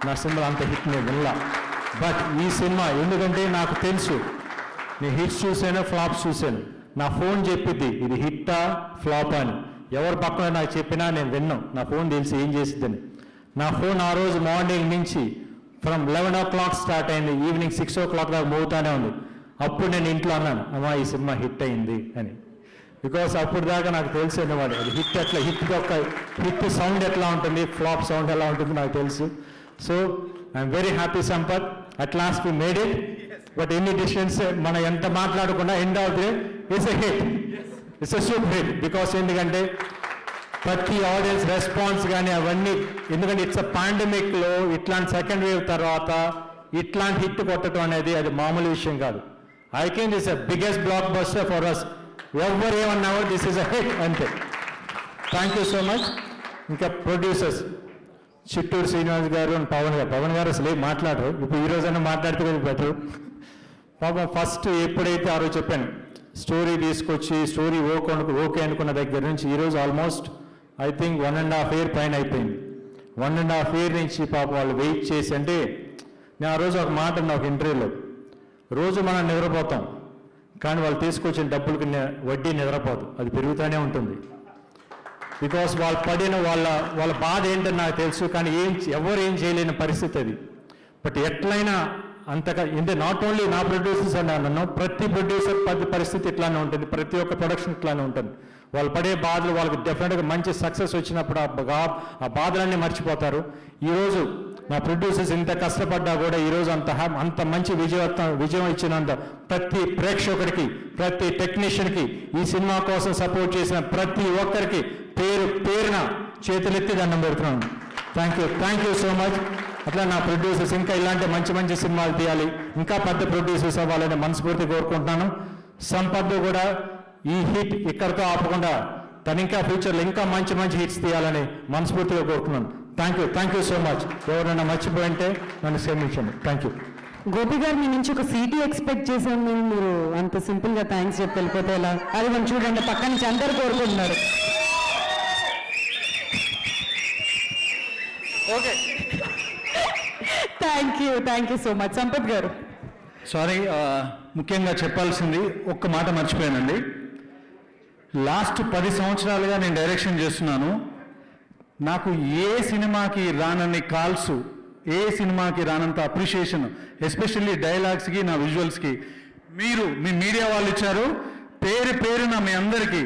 నా సినిమా అంత హిట్ నేను వినలా. బట్ ఈ సినిమా ఎందుకంటే నాకు తెలుసు, నేను హిట్స్ చూశాను, ఫ్లాప్స్ చూశాను. నా ఫోన్ చెప్పిద్ది ఇది హిట్టా ఫ్లాప్ అని. ఎవరు పక్కన నాకు చెప్పినా నేను విన్నాను, నా ఫోన్ తెలిసి ఏం చేసిద్దని. నా ఫోన్ ఆ రోజు మార్నింగ్ నుంచి ఫ్రమ్ 11 o'clock స్టార్ట్ అయింది, ఈవినింగ్ 6 o'clock దాకా మోగుతానే ఉంది. అప్పుడు నేను ఇంట్లో అన్నాను, అమ్మా ఈ సినిమా హిట్ అయింది అని. బికాస్ అప్పుడు దాకా నాకు తెలిసి అన్నమాట అది హిట్ ఎట్లా, హిట్ సౌండ్ ఎట్లా ఉంటుంది, ఫ్లాప్ సౌండ్ ఎలా ఉంటుంది నాకు తెలుసు. So I'm very happy Sampath, at last we made it. But ఎన్ని డిస్టెన్స్ మనం ఎంత మాట్లాడకుండా end of the it's a hit, it's a super hit. Because ఎందుకంటే ప్రతి ఆడియన్స్ రెస్పాన్స్ కానీ అవన్నీ, ఎందుకంటే ఇట్స్ అ పాండమిక్లో ఇట్లాంటి సెకండ్ వేవ్ తర్వాత ఇట్లాంటి హిట్ కొట్టడం అనేది అది మామూలు విషయం కాదు. I can this a biggest blockbuster for us. ఎవరు ఏమన్నావో దిస్ ఇస్ అ హిట్ అంతే. Thank you so much. ఇంకా ప్రొడ్యూసర్స్ చిట్టూరు శ్రీనివాస్ గారు అండ్ పవన్ గారు అసలు ఏం మాట్లాడరు, ఇప్పుడు ఈ రోజైనా మాట్లాడితే కొంచెం బెటర్. పాపం ఫస్ట్ ఎప్పుడైతే ఆ రోజు చెప్పాను స్టోరీ తీసుకొచ్చి స్టోరీ ఓకే అనుకున్న దగ్గర నుంచి ఈరోజు ఆల్మోస్ట్ ఐ థింక్ 1.5 year పైన అయిపోయింది. 1.5 year నుంచి పాపం వాళ్ళు వెయిట్ చేసి, అంటే నేను ఆ రోజు ఒక మాట అన్నా ఒక ఇంటర్వ్యూలో, రోజు మనం నిద్రపోతాం కానీ వాళ్ళు తీసుకొచ్చిన డబ్బులకి వడ్డీ నిద్రపోదు, అది పెరుగుతూనే ఉంటుంది. బికాస్ వాళ్ళు పడిన వాళ్ళ బాధ ఏంటని నాకు తెలుసు, కానీ ఎవరు ఏం చేయలేని పరిస్థితి అది. బట్ ఎట్లయినా అంతగా ఇంతే, నాట్ ఓన్లీ నా ప్రొడ్యూసర్స్ అని అన్నాను, ప్రతి ప్రొడ్యూసర్ పరిస్థితి ఇట్లానే ఉంటుంది, ప్రతి ఒక్క ప్రొడక్షన్ ఇట్లానే ఉంటుంది. వాళ్ళు పడే బాధలు వాళ్ళకి డెఫినెట్గా మంచి సక్సెస్ వచ్చినప్పుడు ఆ బాధలన్నీ మర్చిపోతారు. ఈరోజు నా ప్రొడ్యూసర్స్ ఇంత కష్టపడ్డా కూడా ఈరోజు అంత మంచి విజయం ఇచ్చినంత ప్రతి ప్రేక్షకుడికి, ప్రతి టెక్నీషియన్కి, ఈ సినిమా కోసం సపోర్ట్ చేసిన ప్రతి ఒక్కరికి పేరున చేతులెత్తి దండం పెడుతున్నాను. Thank you so much. అట్లా నా ప్రొడ్యూసర్స్ ఇంకా ఇలాంటి మంచి సినిమాలు తీయాలి, ఇంకా పెద్ద ప్రొడ్యూసర్స్ అవ్వాలని మనస్ఫూర్తి కోరుకుంటున్నాను. సంపత్ కూడా ఈ హిట్ ఇక్కడితో ఆపకుండా తను ఇంకా ఫ్యూచర్లో ఇంకా మంచి హిట్స్ తీయాలని మనస్ఫూర్తిగా కోరుతున్నాను. Thank you so much. ఎవరైనా మర్చిపోయింటే నన్ను క్షమించండి. Thank you. గోపి గారు మీ నుంచి ఒక సీటీ ఎక్స్పెక్ట్ చేశాం మేము, మీరు అంత సింపుల్గా థ్యాంక్స్ చెప్పి వెళ్ళిపోతే ఎలా? అది మనం చూడండి, పక్క నుంచి అందరు కోరుకుంటున్నారు. Okay, thank you so much. Sampath గారు. సారీ, ముఖ్యంగా చెప్పాల్సింది ఒక్క మాట మర్చిపోయానండి. లాస్ట్ 10 సంవత్సరాలుగా నేను డైరెక్షన్ చేస్తున్నాను. నాకు ఏ సినిమాకి రానన్ని కాల్స్, ఏ సినిమాకి రానంత అప్రిషియేషన్, ఎస్పెషల్లీ డైలాగ్స్కి, నా విజువల్స్కి మీ మీడియా వాళ్ళు ఇచ్చారు. పేరున మీ అందరికీ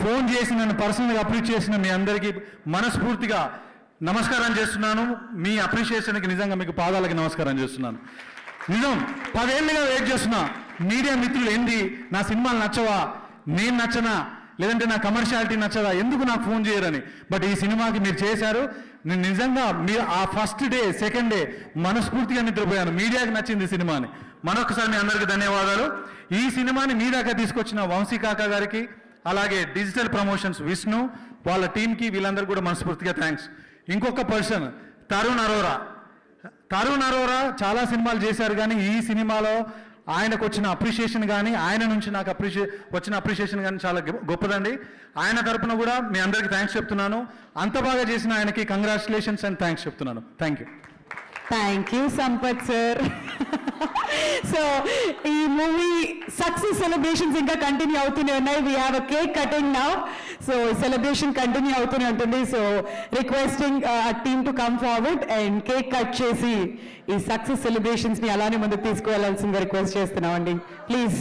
ఫోన్ చేసి నన్ను పర్సనల్గా అప్రిషియేట్ చేసిన మీ అందరికీ మనస్ఫూర్తిగా నమస్కారం చేస్తున్నాను. మీ అప్రిషియేషన్కి నిజంగా మీకు పాదాలకి నమస్కారం చేస్తున్నాను. నిజం 10 ఏళ్ళుగా వెయిట్ చేస్తున్నా. మీడియా మిత్రులు ఏంది, నా సినిమాలు నచ్చవా, నేను నచ్చనా, లేదంటే నా కమర్షియాలిటీ నచ్చదా, ఎందుకు నాకు ఫోన్ చేయరని. బట్ ఈ సినిమాకి మీరు చేశారు. నేను నిజంగా మీరు ఆ ఫస్ట్ డే సెకండ్ డే మనస్ఫూర్తిగా నిద్రపోయాను. మీడియాకి నచ్చింది ఈ సినిమాని. మరొకసారి మీ అందరికీ ధన్యవాదాలు. ఈ సినిమాని మీ దాకా తీసుకొచ్చిన వంశీ కాకా గారికి, అలాగే డిజిటల్ ప్రమోషన్స్ విష్ణు వాళ్ళ టీంకి, వీళ్ళందరూ కూడా మనస్ఫూర్తిగా థ్యాంక్స్. ఇంకొక పర్సన్ తరుణ్ అరోరా చాలా సినిమాలు చేశారు, కానీ ఈ సినిమాలో ఆయనకు వచ్చిన అప్రిషియేషన్ కానీ, ఆయన నుంచి నాకు వచ్చిన అప్రిషియేషన్ కానీ చాలా గొప్పదండి. ఆయన తరపున కూడా మీ అందరికీ థ్యాంక్స్ చెప్తున్నాను. అంత బాగా చేసిన ఆయనకి కంగ్రాచులేషన్స్ అండ్ థ్యాంక్స్ చెప్తున్నాను. Thank you Sampath sir. So ఈ మూవీ సక్సెస్ సెలబ్రేషన్స్ ఇంకా కంటిన్యూ అవుతూనే ఉన్నాయి. We have a cake cutting now. So celebration continue అవుతూనే ఉంటుంది. So requesting team to come forward and cake cut చేసి ఈ సక్సెస్ సెలబ్రేషన్స్ ని అలానే ముందుకు తీసుకువెళ్లాల్సిందిగా రిక్వెస్ట్ చేస్తున్నామండి. Please.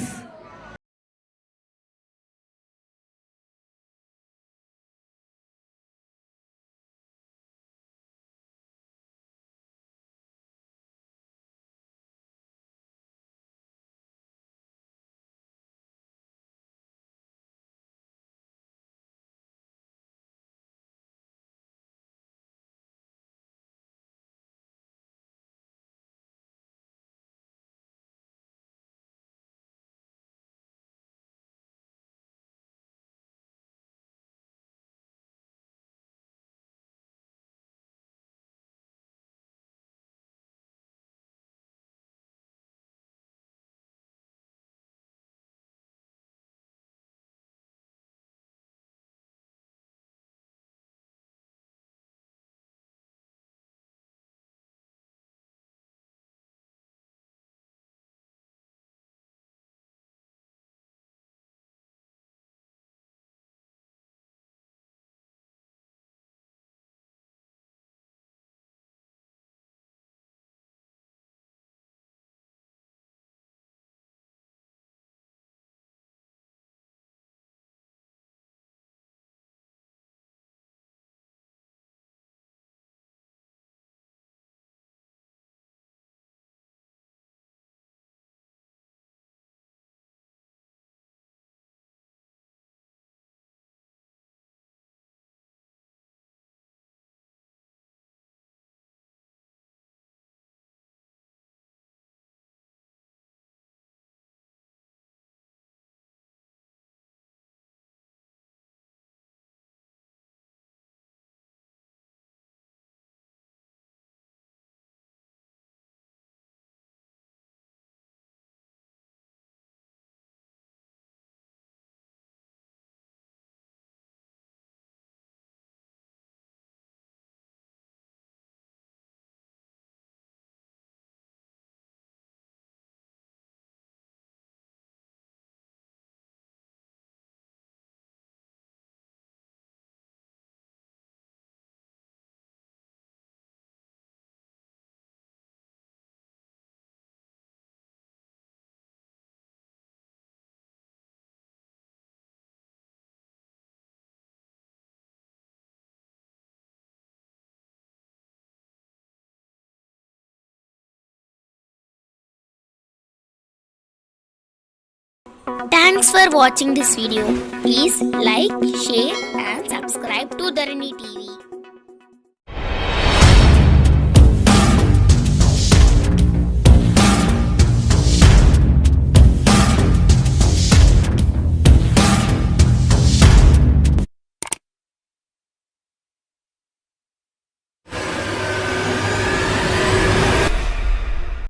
Thanks for watching this video. Please like, share and subscribe to Dharani TV.